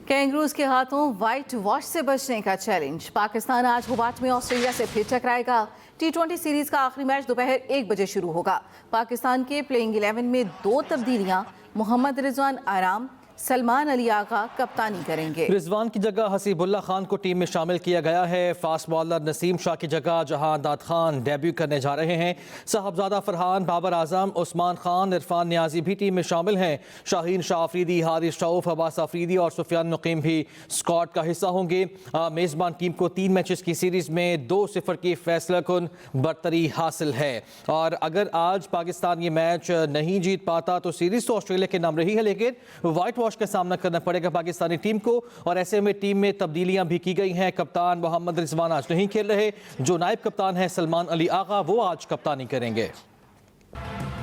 Kangaroos के हाथों white wash से बचने का चैलेंज। पाकिस्तान आज होबार्ट में ऑस्ट्रेलिया से फिर टकराएगा। T20 सीरीज का आखिरी मैच दोपहर 1 बजे शुरू होगा। पाकिस्तान के प्लेइंग 11 में 2 तब्दीलियां। मोहम्मद रिजवान आराम, सलमान अली आगा कप्तानी करेंगे। रिजवान की जगह हसीबुल्ला खान को टीम में शामिल किया गया है। फास्ट बॉलर नसीम शाह की जगह जहां दाद खान डेब्यू करने जा रहे हैं। साहबजादा फरहान, बाबर आजम, उस्मान खान, इरफान नियाजी भी टीम में शामिल हैं। शाहीन शाह अफरीदी, हारिस शऊफ, अब्बास अफरीदी और सुफियान नकीम भी स्क्वाड का हिस्सा होंगे। मेज़बान टीम को 3 मैचेस की सीरीज में 2-0 की फैसलाकुन बरतरी हासिल है। और अगर आज पाकिस्तान ये मैच नहीं जीत पाता तो सीरीज तो ऑस्ट्रेलिया के नाम रही है, लेकिन व्हाइट वॉश का सामना करना पड़ेगा पाकिस्तानी टीम को। और ऐसे में टीम में तब्दीलियां भी की गई हैं। कप्तान मोहम्मद रिजवान आज नहीं खेल रहे। जो नायब कप्तान है सलमान अली आगा, वो आज कप्तानी करेंगे।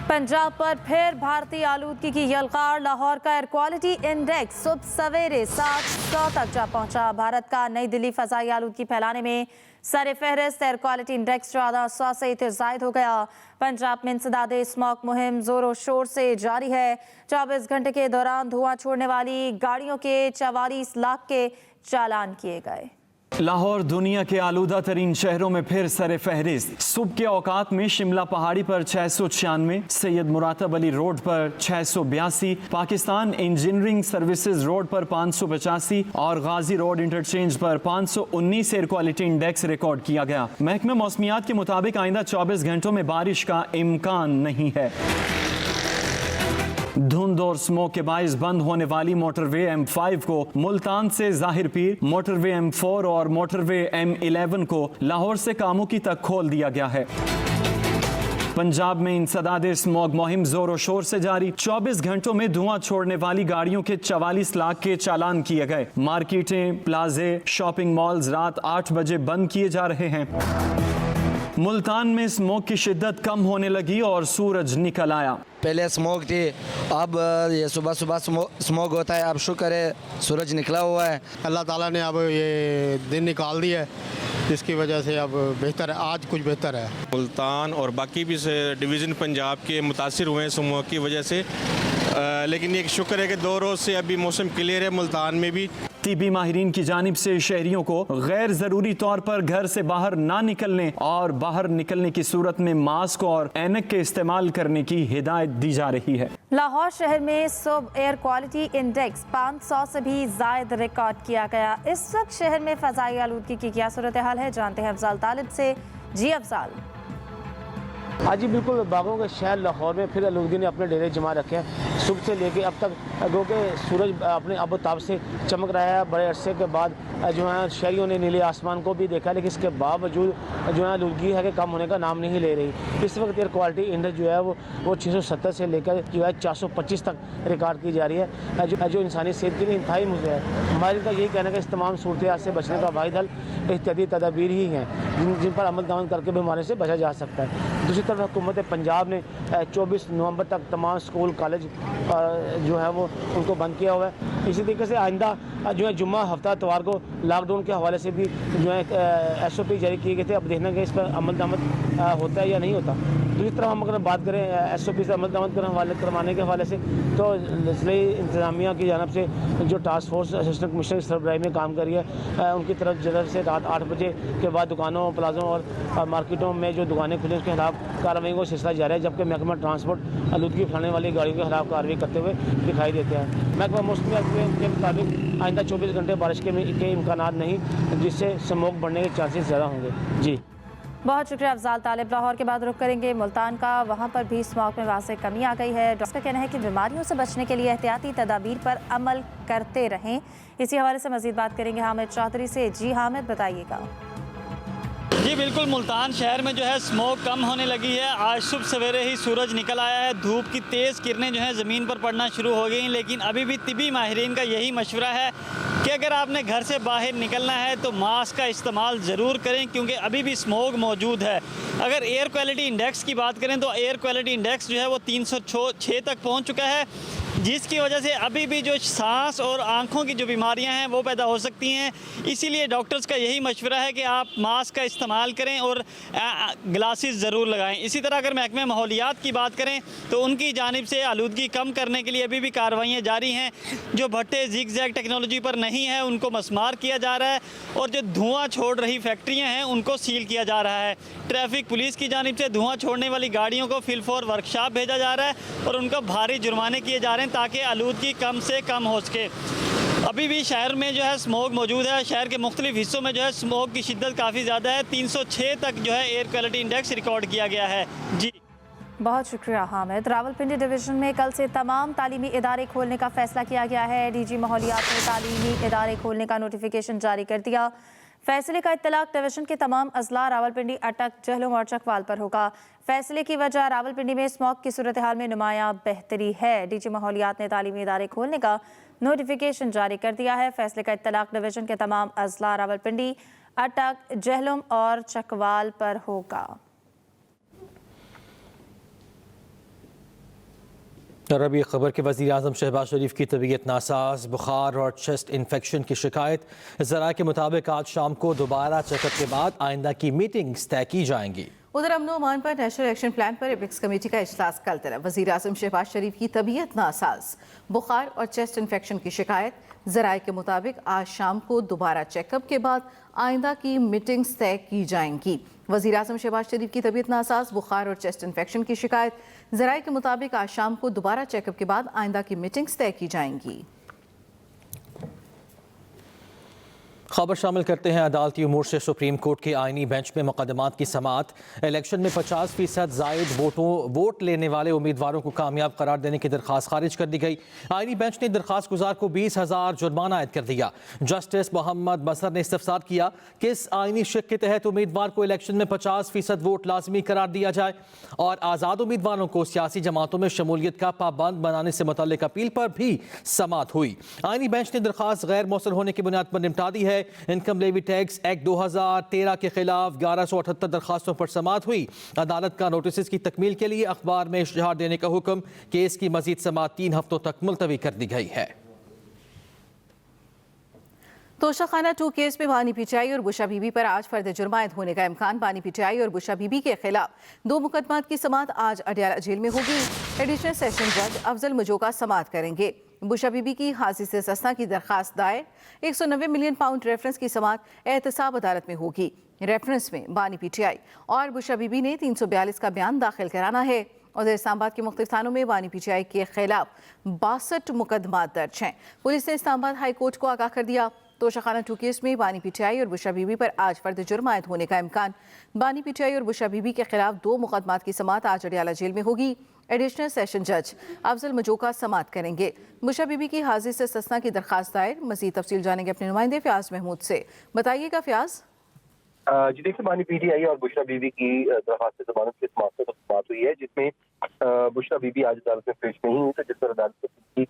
पंजाब पर फिर भारतीय आलूदगी की यलगार। लाहौर का एयर क्वालिटी इंडेक्स सुबह सवेरे 700 तक जा पहुंचा। भारत का नई दिल्ली फजाई आलूदगी फैलाने में सर फहरिस्त। एयर क्वालिटी इंडेक्स 1400 से जायद हो गया। पंजाब में इंसदादे स्मॉग मुहिम जोरों शोर से जारी है। 24 घंटे के दौरान धुआं छोड़ने वाली गाड़ियों के 44 लाख के चालान किए गए। लाहौर दुनिया के आलूदा तरीन शहरों में फिर सर फहरिस्त। सुबह के औकात में शिमला पहाड़ी पर 696, सैयद मुरातब अली रोड पर 682, पाकिस्तान इंजीनियरिंग सर्विसेज रोड पर 585 और गाजी रोड इंटरचेंज पर 519 एयर क्वालिटी इंडेक्स रिकॉर्ड किया गया। महकमा मौसमियात के मुताबिक आइंदा 24 घंटों में बारिश का इम्कान नहीं है। धुंध और स्मोक के बायस बंद होने वाली मोटरवे M5 को मुल्तान से जाहिर पीर, मोटरवे M4 और मोटरवे M11 को लाहौर से कामुकी तक खोल दिया गया है। पंजाब में इंसदादे स्मॉग मुहिम जोरों शोर से जारी। 24 घंटों में धुआं छोड़ने वाली गाड़ियों के 44 लाख के चालान किए गए। मार्केटें, प्लाजे, शॉपिंग मॉल्स रात 8 बजे बंद किए जा रहे हैं। मुल्तान में स्मोक की शिद्दत कम होने लगी और सूरज निकल आया। पहले स्मोक थी, अब ये सुबह सुबह स्मोक होता है। अब शुक्र है सूरज निकला हुआ है। अल्लाह ताला ने अब ये दिन निकाल दिया है, जिसकी वजह से अब बेहतर है। आज कुछ बेहतर है। मुल्तान और बाकी भी डिवीज़न पंजाब के मुतासिर हुए हैं स्मोक की वजह से, लेकिन ये शुक्र है कि 2 रोज़ से अभी मौसम क्लियर है मुल्तान में भी। तिबी माहिरीन की जानिब से शहरियों को गैर जरूरी तौर पर घर से बाहर ना निकलने और बाहर निकलने की सूरत में मास्क और ऐनक के इस्तेमाल करने की हिदायत दी जा रही है। लाहौर शहर में सुबह एयर क्वालिटी इंडेक्स 500 से भी जायद रिकॉर्ड किया गया। इस वक्त शहर में फजाई आलूदगी की क्या सूरत हाल है, जानते हैं अफजाल तालिब से। जी अफजाल। आज ही बिल्कुल बागों के शहर लाहौर में फिर आलूदगी ने अपने डेरे जमा रखे हैं। सुबह से लेके अब तक क्योंकि सूरज अपने अबोताब से चमक रहा है। बड़े अरसे के बाद जो है शहरियों ने नीले आसमान को भी देखा, लेकिन इसके बावजूद जो है आलूदगी है कि कम होने का नाम नहीं ले रही। इस वक्त एयर क्वालिटी इंडेक्स जो है वो 670 से लेकर जो है 425 तक रिकॉर्ड की जा रही है, जो इंसानी सेहत के लिए इंतहाई मुद्दा है। हमारे का यही कहना है कि इस तमाम सूरत से बचने का वाहिद हल एहतियाती तदाबीर ही हैं, जिन पर अमल दमन करके बीमारी से बचा जा सकता है। दूसरी तरफ हुकूमत पंजाब ने 24 नवंबर तक तमाम स्कूल कॉलेज जो है वो उनको बंद किया हुआ है। इसी तरीके से आइंदा जो है जुम्मा हफ्ता इतवार को लॉकडाउन के हवाले से भी जो है SOP जारी किए गए थे। अब देखना कि इस पर अमल दमन होता है या नहीं होता। दूसरी तरफ हम अगर बात करें SOP से अमल दमन करवाने के हवाले से, तो ज़िले इंतज़ामिया की जानब से जो टास्क फोर्स असिस्टेंट कमिश्नर की सरबराही में काम कर रही है, उनकी तरफ से रात 8 बजे के बाद दुकानों, प्लाजों और मार्केटों में जो दुकानें खुली उसके खिलाफ कार्रवाई को सिलसिला जारी है। जबकि महकमा ट्रांसपोर्ट आलूदगी फैलाने वाली गाड़ियों के खिलाफ कार्रवाई करते हुए दिखाई देते हैं। महकमा मौसमियात के मुताबिक आइंदा 24 घंटे बारिश के इम्कानात नहीं, जिससे स्मोक बढ़ने के चांसेस ज़्यादा होंगे। जी बहुत शुक्रिया अफजाल तालिब। लाहौर के बाद रुख करेंगे मुल्तान का। वहाँ पर भी स्मॉग में वाज़ेह कमी आ गई है। डॉक्टर का कहना है कि बीमारियों से बचने के लिए एहतियाती तदाबीर पर अमल करते रहें। इसी हवाले से मज़ीद बात करेंगे हामिद चौधरी से। जी हामिद, बताइएगा। जी बिल्कुल, मुल्तान शहर में जो है स्मोक कम होने लगी है। आज सुबह सवेरे ही सूरज निकल आया है। धूप की तेज़ किरणें जो हैं ज़मीन पर पड़ना शुरू हो गई हैं, लेकिन अभी भी तिबी माहिरीन का यही मशवरा है कि अगर आपने घर से बाहर निकलना है तो मास्क का इस्तेमाल ज़रूर करें, क्योंकि अभी भी स्मोक मौजूद है। अगर एयर क्वालिटी इंडेक्स की बात करें तो एयर क्वालिटी इंडेक्स जो है वो 306 तक पहुँच चुका है, जिसकी वजह से अभी भी जो सांस और आँखों की जो बीमारियाँ हैं वो पैदा हो सकती हैं। इसीलिए डॉक्टर्स का यही मशवरा है कि आप मास्क का इस्तेमाल करें और ग्लासेस ज़रूर लगाएं। इसी तरह अगर महकमे माहौलियात की बात करें तो उनकी जानिब से आलूदगी कम करने के लिए अभी भी कार्रवाइयाँ जारी हैं। जो भट्टे जिग-जैग टेक्नोलॉजी पर नहीं है उनको मस्मार किया जा रहा है और जो धुआं छोड़ रही फैक्ट्रियाँ हैं उनको सील किया जा रहा है। ट्रैफिक पुलिस की जानिब से धुआं छोड़ने वाली गाड़ियों को फिलफोर वर्कशॉप भेजा जा रहा है और उनको भारी जुर्माने किए जा रहे हैं ताकि आलूदगी कम से कम हो सके। अभी भी शहर में जो है स्मोक मौजूद है। शहर के मुख्तलिफ हिस्सों में जो है स्मोक की शिद्दत काफ़ी ज़्यादा है। 306 तक जो है एयर क्वालिटी इंडेक्स रिकॉर्ड किया गया है। जी बहुत शुक्रिया हामिद। रावलपिंडी डिवीजन में कल से तमाम तालीमी इदारे खोलने का फैसला किया गया है। डीजी माहौलियात ने तालीमी इदारे खोलने का नोटिफिकेशन जारी कर दिया। फैसले का इत्तलाक डिवीजन के तमाम अजला रावलपिंडी, अटक, जहलुम और चकवाल पर होगा। फैसले की वजह रावलपिंडी में स्मोक की सूरत हाल में नुमायां बेहतरी है। डीजी माहौलियात ने तालीमी इदारे खोलने का नोटिफिकेशन जारी कर दिया है। फैसले का इत्तलाक डिवीजन के तमाम अजला रावलपिंडी, अटक, जहलुम और चकवाल पर होगा। और अभी खबर के वज़ीर आज़म शहबाज शरीफ की तबीयत नासाज, बुखार और चेस्ट इन्फेक्शन की शिकायत। ज़राए के मुताबिक आज शाम को दोबारा चेकअप के बाद आइंदा की मीटिंग्स तय की जाएंगी। उधर अमनो अमान पर नेशनल एक्शन प्लान पर एपिक्स कमेटी का इजलास कल तलब। वज़ीर आज़म शहबाज शरीफ की तबीयत नासाज, बुखार और चेस्ट इन्फेक्शन की शिकायत। ज़राए के मुताबिक आज शाम को दोबारा चेकअप के बाद आइंदा की मीटिंग्स तय की जाएंगी। वज़ीर आज़म शहबाज शरीफ की तबीयत नासाज, बुखार और चेस्ट इन्फेक्शन की शिकायत। ज़राए के मुताबिक आज शाम को दोबारा चेकअप के बाद आइंदा की मीटिंग्स तय की जाएंगी। खबर शामिल करते हैं अदालती उमूर से। सुप्रीम कोर्ट के आईनी बेंच में मुकदमात की समाअत। इलेक्शन में 50% जायद वोट लेने वाले उम्मीदवारों को कामयाब करार देने की दरख्वास्त खारिज कर दी गई। आईनी बेंच ने दरख्वास्त गुजार को 20,000 जुर्माना आयद कर दिया। जस्टिस मोहम्मद मसर ने इस्तफसार किया कि इस आईनी शिक के तहत उम्मीदवार को इलेक्शन में 50% वोट लाजमी करार दिया जाए और आज़ाद उम्मीदवारों को सियासी जमातों में शमूलियत का पाबंद बनाने से मुतल्लिक अपील पर भी समाअत हुई। आईनी बेंच ने दरख्वास्त गैर मौसर होने की बुनियाद पर निपटा दी है। इनकम लेवी टैक्स एक्ट 2013 के खिलाफ 1178 दरखास्तों पर समाअत हुई। अदालत का नोटिस की तकमील के लिए अखबार में इश्तिहार देने का हुक्म। केस की मजीद समाअत 3 हफ्तों तक मुलतवी कर दी गई है। तोशाखाना 2 केस में बानी पीटीआई और बुशा बीबी पर आज फर्द जुर्म आयद होने का इम्कान। बानी पीटीआई और बुशा बीबी के खिलाफ 2 मुकदमात की समाअत आज अडियाला जेल में होगी। एडिशनल सेशन जज अफजल मजोका समाअत करेंगे। बुशा बीबी की हाजी से सस्ता की दरखास्त दायर। 190 मिलियन पाउंड रेफरेंस की समाअत एहतसाब अदालत में होगी। रेफरेंस में बानी पीटीआई और बुशा बीबी ने 342 का बयान दाखिल कराना है। उधर इस्लामाबाद के मुख्तलिफ थानों में बानी पीटीआई के खिलाफ 62 मुकदमात दर्ज हैं। पुलिस ने इस्लामाबाद हाई कोर्ट को आगाह कर दिया। तोशाखाना 2 केस में बानी पीटीआई और बुशा बीबी पर आज फर्द जुर्म आयद होने का इम्कान। बानी पीटीआई और बुशा बीबी के खिलाफ 2 मुकदमात की समाअत आज अडियाला जेल में होगी। एडिशनल सेशन जज अफजल मजोका समाअत करेंगे। बुशा बीबी की हाजिर से सस्ता की दरखास्त दायर। मजीद तफसील जानेंगे अपने नुमाइंदे फयाज महमूद से। बताइएगा फयाज। जी देखिए, बानी पीटीआई और बुशरा बीबी की दरखास्त जमानत की समाअत पर बात हुई है, जिसमें बुशरा बीबी आज अदालत में पेश नहीं हुई, तो जिस पर अदालत की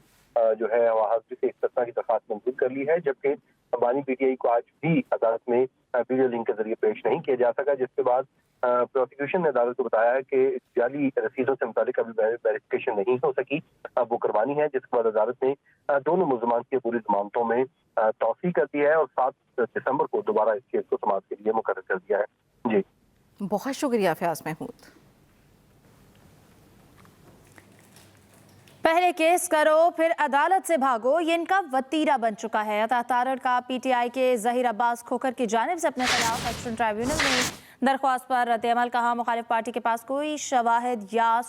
जो है हाजिर से इस्तिस्ना की दरखास्त मंजूर कर ली है। जबकि बानी पीटीआई को आज भी अदालत में वीडियो लिंक के जरिए पेश नहीं किया जा सका, जिसके बाद प्रोसिक्यूशन ने अदालत को बताया है कि जाली रसीदों से मुतालिक अभी वेरिफिकेशन नहीं हो सकी, अब वो करवानी है। जिसके बाद अदालत ने दोनों मुलजमान की पूरी जमानतों में तौसीह कर दी है और 7 दिसंबर को दोबारा इस केस को समाअत के लिए मुकर्रर कर दिया है। जी बहुत शुक्रिया फयाज महमूद। पहले केस करो फिर अदालत से भागो, ये इनका वतीरा बन चुका है। अता तारड़ का पीटीआई के जहीर अब्बास खोखर की जानिब से अपने खिलाफ एक्शन ट्राइब्यूनल में दरख्वास्त पर रद्द-ए-अमल। कहा मुखालिफ पार्टी के पास कोई शवाहिद या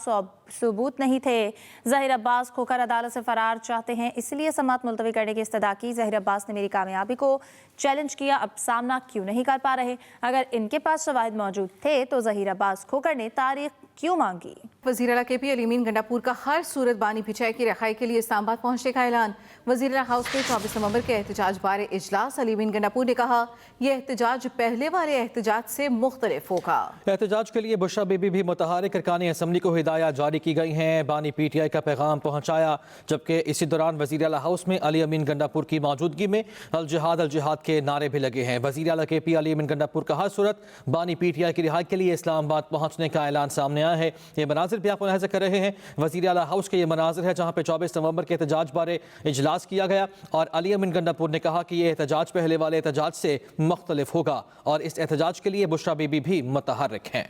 सबूत नहीं थे। जहीर अब्बास खोखर अदालत से फरार चाहते हैं, इसलिए समाअत मुलतवी करने की इस्तदा की। जहीर अब्बास ने मेरी कामयाबी को चैलेंज किया, अब सामना क्यों नहीं कर पा रहे? अगर इनके पास शवाहिद मौजूद थे तो जहीर अब्बास खोखर ने तारीख क्यों मांगी? वज़ीर आला KP अली अमीन गंडापुर का हर सूरत बानी पीटीआई की रखाई के लिए इस्लामाबाद पहुंचने का ऐलान। वज़ीर आला हाउस में 24 नवंबर के एहतजाज बारे इजलास। अली अमीन गंडापुर ने कहा, यह एहतजाज पहले वाले एहतजाज से मुख्तलिफ होगा। एहतजाज के लिए बुशरा बीबी भी मुतहरिक अरकान असम्बली को हिदायत जारी की गई हैं। बानी पीटीआई का पैगाम पहुँचाया। जबकि इसी दौरान वज़ीर आला हाउस में अली अमीन गंडापुर की मौजूदगी में अल जिहाद के नारे भी लगे हैं। वज़ीर आला KP अली अमीन गंडापुर का हर सूरत बानी पीटीआई की रिहाई के लिए इस्लामाबाद पहुँचने का ऐलान सामने आया है। ये मनाज़िर मनाजिर भी आप मुलाहिजा कर रहे हैं। वज़ीर आला हाउस के ये मनाजिर है जहाँ पे 24 नवंबर के एहतजाज बारे इजलास किया गया और अली अमीन गंडापुर ने कहा कि ये एहतजाज पहले वाले एहतजाज से मुख्तलिफ होगा और इस एहतजाज के लिए बुशरा बीबी भी मुतहर्रिक हैं।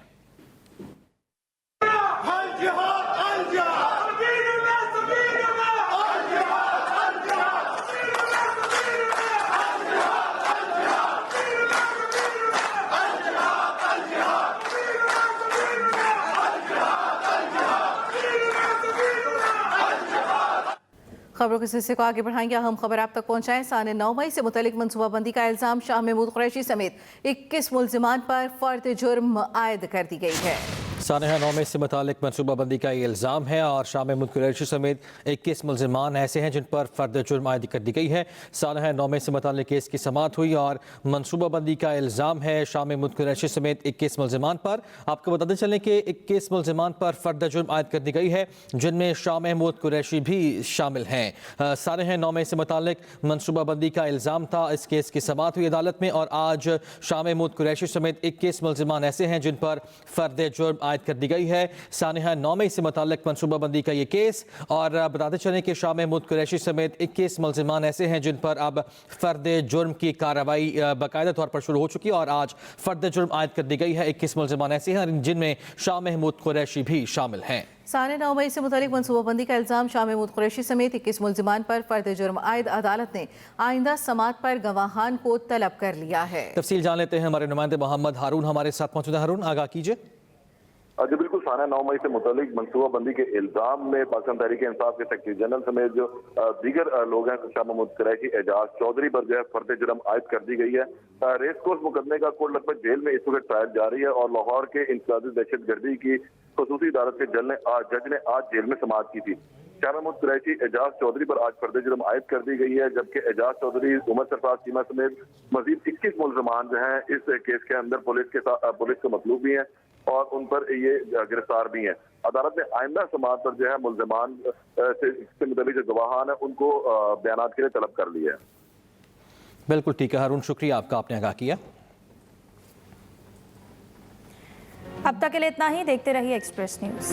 खबरों के सिलसिले को आगे बढ़ाएंगे। अहम खबर आप तक पहुंचाएं। साने 9 मई से मुतल्लिक मनसूबाबंदी का इल्जाम शाह महमूद कुरैशी समेत 21 मुल्जिमान पर फर्द जुर्म आयद कर दी गई है। सानहा 9 मई से मुतालिक मनसूबाबंदी का ये इल्ज़ाम है और शाह महमूद कुरैशी समेत 21 मुल्जिमान ऐसे हैं जिन पर फ़र्द जुर्म आयद कर दी गई है। सानहा 9 मई से मुतालिक केस की समाअत हुई और मनसूबाबंदी का इल्ज़ाम है शाह महमूद कुरैशी समेत 21 मुल्जिमान पर। आपको बताते चलें कि 21 मुल्जिमान पर फ़र्द जुर्म आयद कर दी गई है जिनमें शाह महमूद कुरैशी भी शामिल हैं। सानहा 9 मई से मुतालिक मनसूबाबंदी का इल्ज़ाम था। इस केस की समाअत हुई अदालत में और आज शाह महमूद कुरैशी समेत 21 मुल्जिमान ऐसे हैं जिन पर फ़र्द जुर्म आयद कर दी गई है। सानहा 9 मई से मुताल्लिक मनसूबाबंदी का ये केस और बताते चलें कि शाह महमूद कुरैशी समेत 21 मुल्जिमान ऐसे हैं जिन पर अब फ़र्द जुर्म की कार्रवाई बाकायदा तौर पर शुरू हो चुकी है और आज फ़र्द जुर्म आयद कर दी गई है। 21 मुल्जिमान ऐसे हैं जिनमें शाह महमूद कुरैशी भी शामिल हैं। साने 9 मई से मुतालिक मनसूबाबंदी का इल्ज़ाम शाह महमूद कुरैशी समेत 21 मुल्जिमान पर फर्द जुर्म आयद अदालत ने आइंदा समाअत पर गवाहान को तलब कर लिया है। तफसील जान लेते हैं। हमारे नुमाइंदे मोहम्मद हारून हमारे साथ मौजूद हैं। हारून, आगाह कीजिए। जी बिल्कुल, साना 9 मई से मुतालिक मनसूबाबंदी के इल्जाम में पाकिस्तान तहरीक इंसाफ के सेक्रेटरी जनरल समेत जो दीगर लोग हैं शाह महमूद कुरैशी, एजाज चौधरी पर जो है फर्द जुर्म आयद कर दी गई है। रेस कोर्स मुकदमे का कोर्ट लखपत जेल में इस वक्त ट्रायल जारी है और लाहौर के इंसदादी दहशतगर्दी की खसूसी अदालत के जज ने आज जेल में समाअत की थी। शाह महमूद कुरैशी, एजाज चौधरी पर आज फर्द जुर्म आयद कर दी गई है जबकि एजाज चौधरी, उमर सरफराज चीमा समेत मजीद 21 मुल्जिमान जो हैं इस केस के अंदर पुलिस के मतलूब भी हैं और उन पर ये गिरफ्तार भी हैं। अदालत ने आइंदा समाअत पर जो है मुल्जिमान से मुताबिक जो गवाहान है उनको बयानात के लिए तलब कर लिया है। बिल्कुल ठीक है हारून, शुक्रिया आपका, आपने आगाह किया। अब तक के लिए इतना ही। देखते रहिए एक्सप्रेस न्यूज़।